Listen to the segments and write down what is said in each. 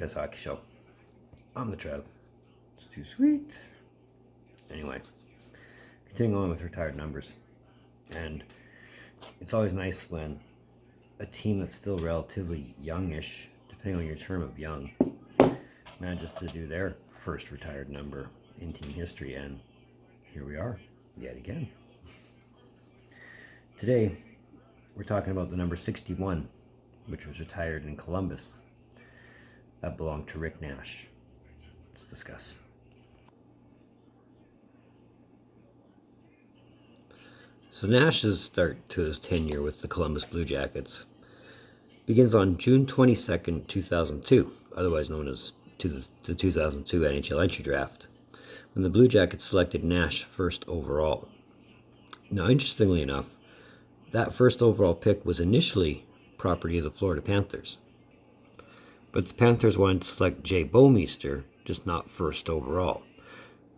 Trevs Hockey Show. I'm the Trev. It's too sweet. Anyway, continuing on with retired numbers. And it's always nice when a team that's still relatively youngish, depending on your term of young, manages to do their first retired number in team history. And here we are, yet again. Today, we're talking about the number 61, which was retired in Columbus. That belonged to Rick Nash. Let's discuss. So Nash's start to his tenure with the Columbus Blue Jackets begins on June 22nd, 2002, otherwise known as the 2002 NHL Entry Draft, when the Blue Jackets selected Nash first overall. Now, interestingly enough, that first overall pick was initially property of the Florida Panthers. But the Panthers wanted to select Jay Bouwmeester, just not first overall.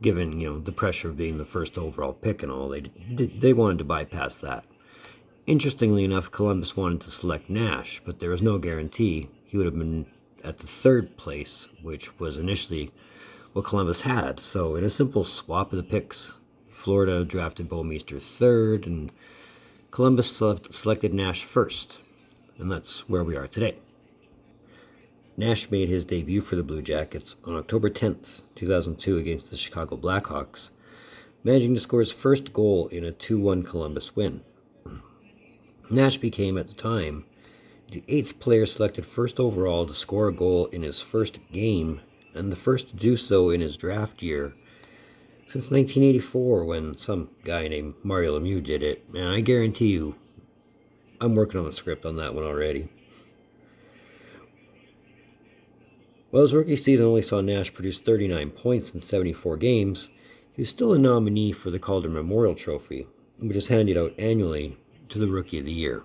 Given, the pressure of being the first overall pick and all, they wanted to bypass that. Interestingly enough, Columbus wanted to select Nash, but there was no guarantee he would have been at the third place, which was initially what Columbus had. So in a simple swap of the picks, Florida drafted Bouwmeester third, and Columbus selected Nash first. And that's where we are today. Nash made his debut for the Blue Jackets on October 10th, 2002 against the Chicago Blackhawks, managing to score his first goal in a 2-1 Columbus win. Nash became, at the time, the 8th player selected first overall to score a goal in his first game, and the first to do so in his draft year since 1984, when some guy named Mario Lemieux did it. And I guarantee you, I'm working on the script on that one already. While his rookie season only saw Nash produce 39 points in 74 games, he was still a nominee for the Calder Memorial Trophy, which is handed out annually to the Rookie of the Year.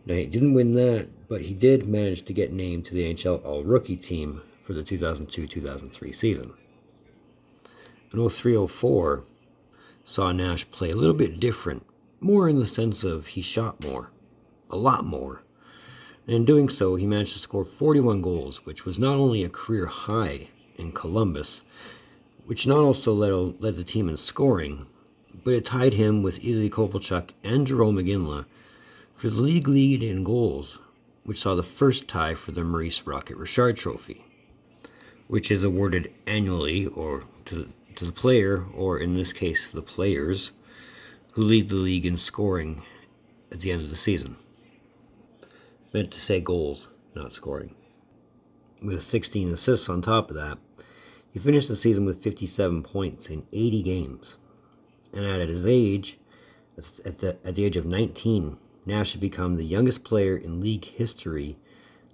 Now, he didn't win that, but he did manage to get named to the NHL All-Rookie team for the 2002-2003 season. And 03-04 saw Nash play a little bit different, more in the sense of he shot more, a lot more. And in doing so, he managed to score 41 goals, which was not only a career high in Columbus, which not also led the team in scoring, but it tied him with Ilya Kovalchuk and Jerome McGinley for the league lead in goals, which saw the first tie for the Maurice Rocket Richard Trophy, which is awarded annually or to the player, or in this case, the players, who lead the league in scoring at the end of the season. Meant to say goals, not scoring. With 16 assists on top of that, he finished the season with 57 points in 80 games. And at his age, at the age of 19, Nash had become the youngest player in league history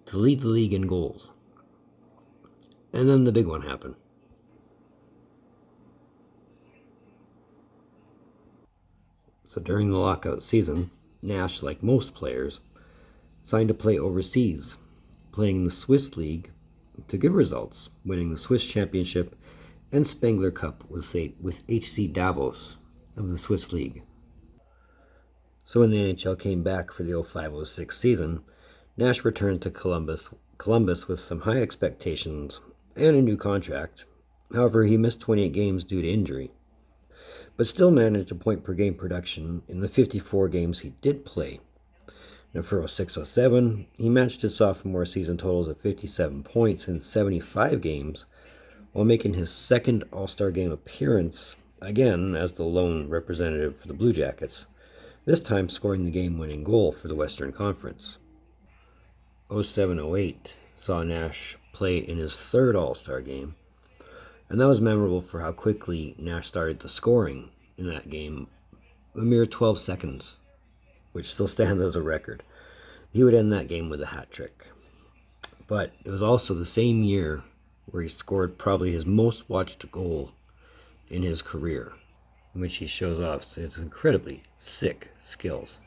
to lead the league in goals. And then the big one happened. So during the lockout season, Nash, like most players, signed to play overseas, playing in the Swiss League to good results, winning the Swiss Championship and Spengler Cup with HC Davos of the Swiss League. So when the NHL came back for the 05-06 season, Nash returned to Columbus with some high expectations and a new contract. However, he missed 28 games due to injury, but still managed a point per game production in the 54 games he did play. Now for 06-07, he matched his sophomore season totals of 57 points in 75 games, while making his second All-Star Game appearance, again as the lone representative for the Blue Jackets, this time scoring the game-winning goal for the Western Conference. 07-08 saw Nash play in his third All-Star Game, and that was memorable for how quickly Nash started the scoring in that game, a mere 12 seconds. Which still stands as a record. He would end that game with a hat trick. But it was also the same year where he scored probably his most watched goal in his career, in which he shows off his incredibly sick skills.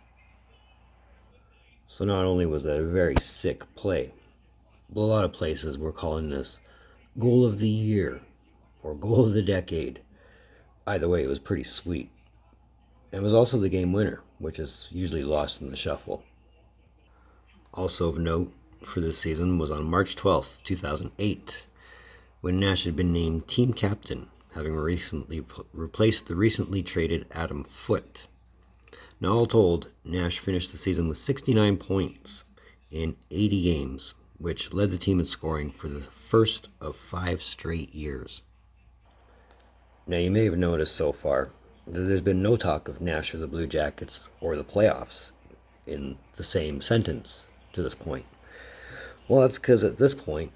So not only was that a very sick play, but a lot of places were calling this goal of the year or goal of the decade. Either way, it was pretty sweet. And was also the game winner, which is usually lost in the shuffle. Also of note, for this season was on March 12th, 2008, when Nash had been named team captain, having recently replaced the recently traded Adam Foote. Now, all told, Nash finished the season with 69 points in 80 games, which led the team in scoring for the first of 5 straight years. Now, you may have noticed so far that there's been no talk of Nash or the Blue Jackets or the playoffs in the same sentence to this point. Well, that's because at this point,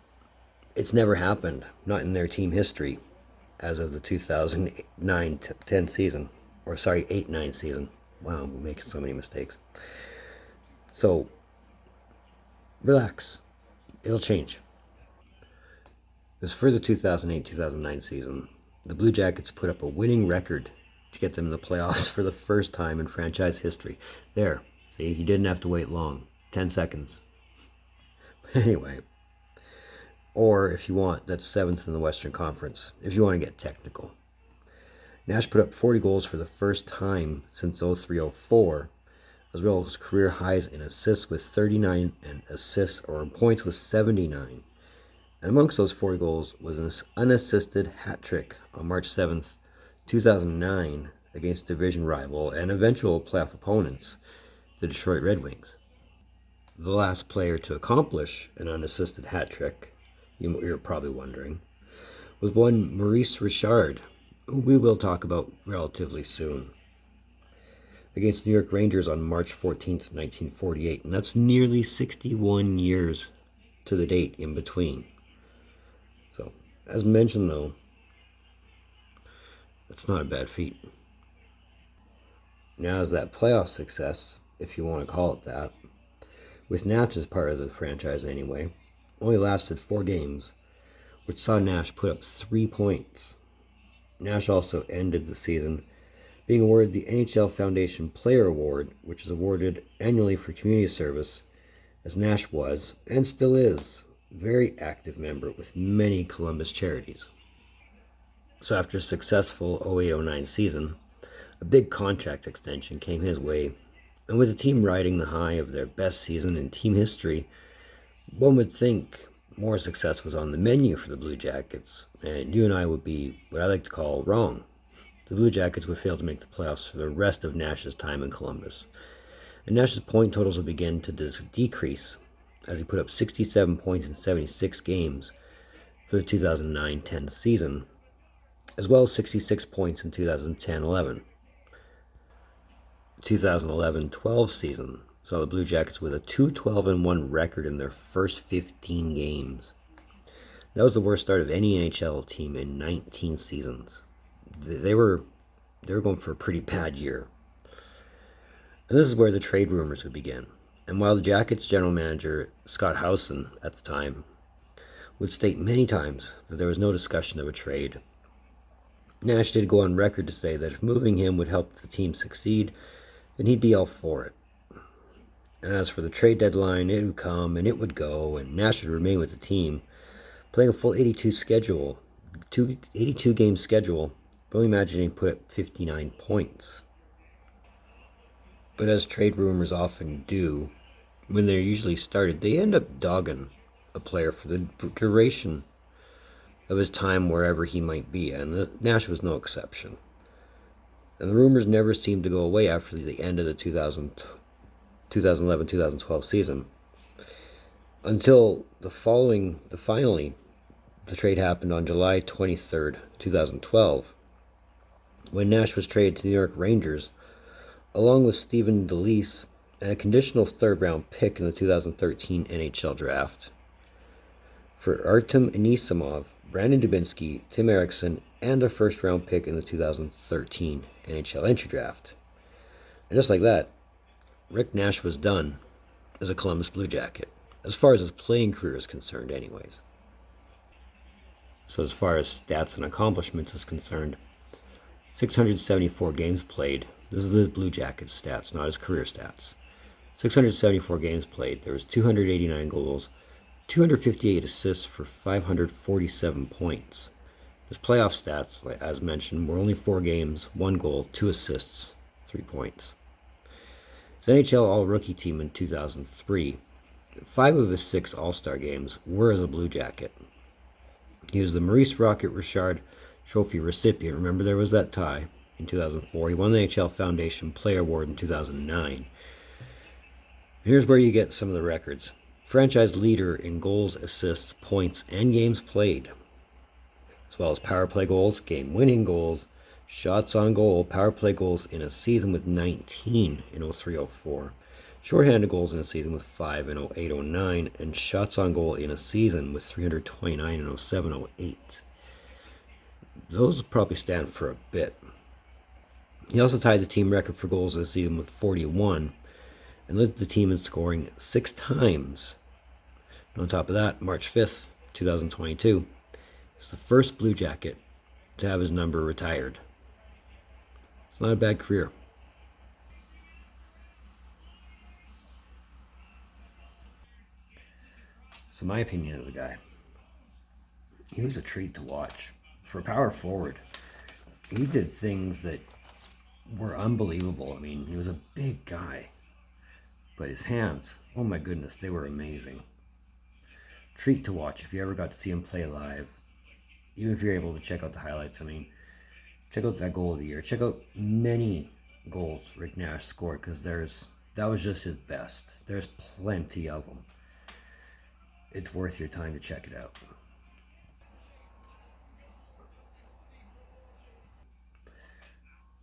it's never happened, not in their team history, as of the 2009-10 season, or sorry, 8-9 season. Wow, we're making so many mistakes. So, relax. It'll change. Because for the 2008-2009 season, the Blue Jackets put up a winning record to get them in the playoffs for the first time in franchise history. There. See, you didn't have to wait long. 10 seconds. Anyway. Or, if you want, that's 7th in the Western Conference, if you want to get technical. Nash put up 40 goals for the first time since 03-04, as well as career highs in assists with 39 and assists or points with 79. And amongst those 40 goals was an unassisted hat trick on March 7th, 2009 against division rival and eventual playoff opponents, the Detroit Red Wings. The last player to accomplish an unassisted hat trick, you're probably wondering, was one Maurice Richard, who we will talk about relatively soon, against the New York Rangers on March 14th, 1948. And that's nearly 61 years to the date in between. So, as mentioned though, that's not a bad feat. Now, is that playoff success, if you want to call it that, with Nash as part of the franchise anyway, only lasted 4 games, which saw Nash put up 3 points. Nash also ended the season being awarded the NHL Foundation Player Award, which is awarded annually for community service, as Nash was, and still is, a very active member with many Columbus charities. So after a successful 08-09 season, a big contract extension came his way, and with the team riding the high of their best season in team history, one would think more success was on the menu for the Blue Jackets, and you and I would be what I like to call wrong. The Blue Jackets would fail to make the playoffs for the rest of Nash's time in Columbus, and Nash's point totals would begin to decrease as he put up 67 points in 76 games for the 2009-10 season, as well as 66 points in 2010-11. 2011-12 season saw the Blue Jackets with a 2-12-1 record in their first 15 games. That was the worst start of any NHL team in 19 seasons. They were going for a pretty bad year. And this is where the trade rumors would begin. And while the Jackets general manager, Scott Howson, at the time, would state many times that there was no discussion of a trade, Nash did go on record to say that if moving him would help the team succeed, then he'd be all for it. And as for the trade deadline, it would come and it would go, and Nash would remain with the team, playing a full 82 game schedule, but only imagining he put up 59 points. But as trade rumors often do, when they're usually started, they end up dogging a player for the duration of his time wherever he might be, and Nash was no exception. And the rumors never seemed to go away after the end of the 2011-2012 season, until finally the trade happened on July 23rd, 2012, when Nash was traded to the New York Rangers, along with Steven DeLeese and a conditional third-round pick in the 2013 NHL Draft, for Artem Anisimov, Brandon Dubinsky, Tim Erickson, and a first-round pick in the 2013 NHL Entry Draft. And just like that, Rick Nash was done as a Columbus Blue Jacket, as far as his playing career is concerned anyways. So as far as stats and accomplishments is concerned, 674 games played. This is the Blue Jackets stats, not his career stats. 674 games played. There was 289 goals, 258 assists for 547 points. His playoff stats, as mentioned, were only 4 games, 1 goal, 2 assists, 3 points. His NHL All-Rookie team in 2003 5 of his 6 All-Star games were as a Blue Jacket. He was the Maurice Rocket Richard Trophy recipient. Remember, there was that tie in 2004. He won the NHL Foundation Player Award in 2009. Here's where you get some of the records. Franchise leader in goals, assists, points, and games played, as well as power play goals, game-winning goals, shots on goal, power play goals in a season with 19 in 03-04, shorthanded goals in a season with 5 in 08-09, and shots on goal in a season with 329 in 07-08. Those probably stand for a bit. He also tied the team record for goals in a season with 41 and led the team in scoring 6 times. And on top of that, March 5th, 2022, is the first Blue Jacket to have his number retired. It's not a bad career. So my opinion of the guy, he was a treat to watch. For a power forward, he did things that were unbelievable. I mean, he was a big guy, but his hands, oh my goodness, they were amazing. Treat to watch if you ever got to see him play live. Even if you're able to check out the highlights, I mean, check out that goal of the year. Check out many goals Rick Nash scored, because that was just his best. There's plenty of them. It's worth your time to check it out.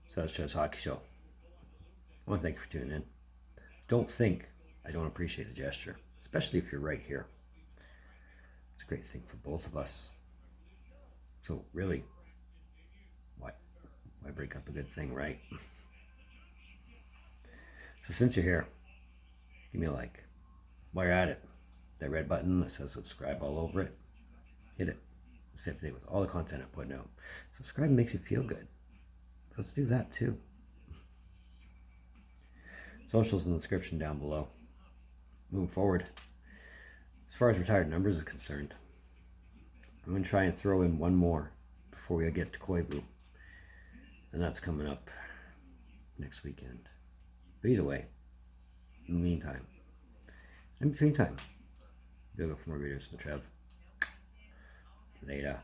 So that's Trev's Hockey Show. I want to thank you for tuning in. Don't think I don't appreciate the gesture, especially if you're right here. It's a great thing for both of us. So really, why break up a good thing, right? So since you're here, give me a like. While you're at it, that red button that says subscribe all over it, hit it. Stay up to date with all the content I'm putting out. Subscribe makes you feel good. So let's do that too. Socials in the description down below. Moving forward, as far as retired numbers is concerned, I'm going to try and throw in one more before we get to Koivu. And that's coming up next weekend. But either way, in the meantime, in between time, we'll go for more videos from Trev. Later.